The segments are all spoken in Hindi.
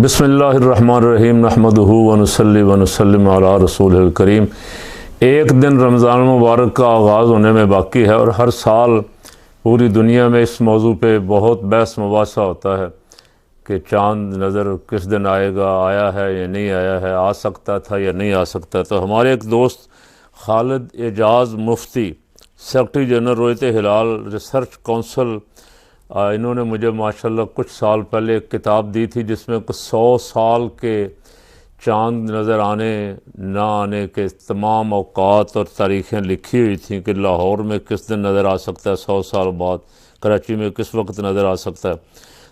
बिस्मिल्लाहिर्रहमानिर्रहीम नहमदुहु व नुसल्ली व नुसल्लिम अला रसूलिल करीम। एक दिन रमज़ान मुबारक का आगाज़ होने में बाकी है और हर साल पूरी दुनिया में इस मौजू पे बहुत बहस मुबासा होता है कि चाँद नज़र किस दिन आएगा, आया है या नहीं आया है, आ सकता था या नहीं आ सकता। तो हमारे एक दोस्त खालिद एजाज़ मुफ्ती, सेक्रेटरी जनरल रोयत हिलाल रिसर्च काउंसिल, इन्होंने मुझे माशाल्लाह कुछ साल पहले एक किताब दी थी जिसमें कुछ 100 साल के चाँद नज़र आने ना आने के तमाम औक़ात और तारीख़ें लिखी हुई थी कि लाहौर में किस दिन नज़र आ सकता है 100 साल बाद, कराची में किस वक्त नज़र आ सकता है।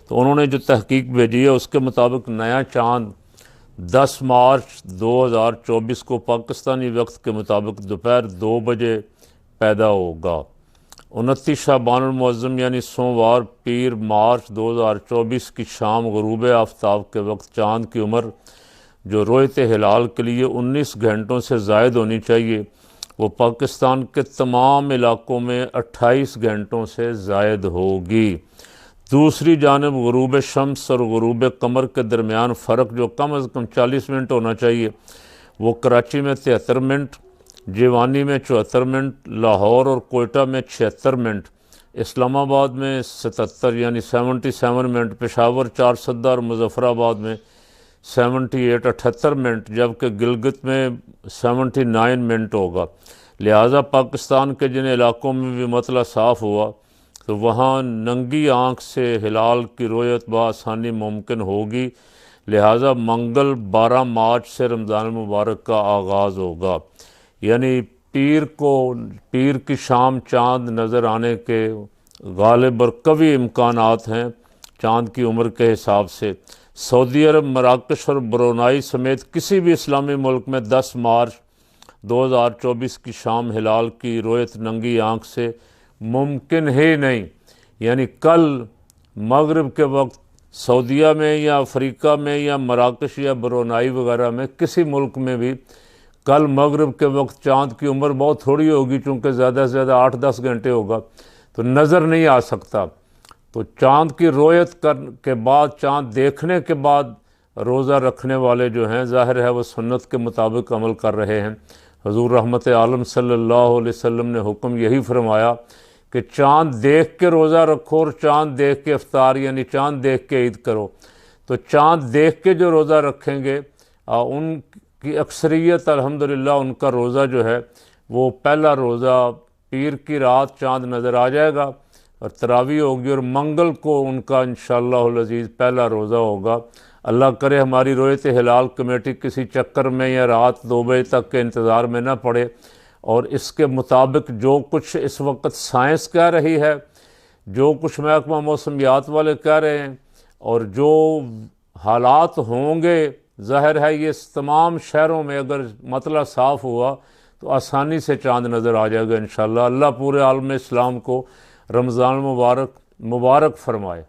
तो उन्होंने जो तहकीक भेजी है उसके मुताबिक नया चाँद 10 मार्च 2024 को पाकिस्तानी वक्त के मुताबिक दोपहर 2 बजे पैदा होगा। 29 शाबानुल मुअज़्ज़म यानी सोमवार पीर मार्च 2024 की शाम ग़ुरूब आफ्ताब के वक्त चाँद की उम्र जो रोयत हिलाल के लिए 19 घंटों से ज़ायद होनी चाहिए वो पाकिस्तान के तमाम इलाकों में 28 घंटों से ज़ायद होगी। दूसरी जानब ग़ुरूब शम्स और ग़ुरूब कमर के दरमियान फ़र्क जो कम अज़ कम 40 मिनट होना चाहिए वो कराची में 73 मिनट, जीवानी में 74 मिनट, लाहौर और कोयटा में 76 मिनट, इस्लामाबाद में 77 यानी 77 मिनट, पेशावर चारसद्दा और मुज़फ़्फ़राबाद में 78 मिनट, जबकि गिलगित में 79 मिनट होगा। लिहाजा पाकिस्तान के जिन इलाकों में भी मतला साफ़ हुआ तो वहाँ नंगी आँख से हिलाल की रोयत बआसानी मुमकिन होगी। लिहाजा मंगल 12 मार्च से रमज़ान मुबारक का आगाज़ होगा, यानी पीर की शाम चाँद नज़र आने के गालिब और कवी इम्कानात हैं चाँद की उम्र के हिसाब से। सऊदी अरब, मराकश और ब्रुनाई समेत किसी भी इस्लामी मुल्क में 10 मार्च 2024 की शाम हिलाल की रोयत नंगी आँख से मुमकिन ही नहीं। यानी कल मगरिब के वक्त सऊदीया में या अफ्रीका में या मराकश या ब्रुनाई वगैरह में किसी मुल्क में भी कल मगरिब के वक्त चाँद की उम्र बहुत थोड़ी होगी, चूँकि ज़्यादा से ज़्यादा 8-10 घंटे होगा, तो नज़र नहीं आ सकता। तो चाँद की रोयत के बाद, चाँद देखने के बाद रोज़ा रखने वाले जो हैं ज़ाहिर है वो सुन्नत के मुताबिक अमल कर रहे हैं। हुज़ूर रहमत आलम सल्लल्लाहु अलैहि वसल्लम ने हुक्म यही फरमाया कि चाँद देख के रोज़ा रखो और चाँद देख के इफ्तार यानी चाँद देख के ईद करो। तो चाँद देख के जो रोज़ा रखेंगे उनकी अक्सरियत अल्हम्दुलिल्लाह उनका रोज़ा जो है वो पहला रोज़ा पीर की रात चाँद नज़र आ जाएगा और तरावी होगी और मंगल को उनका इंशाअल्लाह अज़ीज़ पहला रोज़ा होगा। अल्लाह करे हमारी रोयत हिलाल कमेटी किसी चक्कर में या रात 2 बजे तक के इंतज़ार में ना पड़े और इसके मुताबिक जो कुछ इस वक्त साइंस कह रही है, जो कुछ महकमा मौसमियात वाले कह रहे हैं और जो हालात होंगे, ज़ाहिर है ये तमाम शहरों में अगर मतला साफ़ हुआ तो आसानी से चाँद नज़र आ जाएगा इंशाअल्लाह। अल्लाह पूरे आलम इस्लाम को रमज़ान मुबारक फरमाए।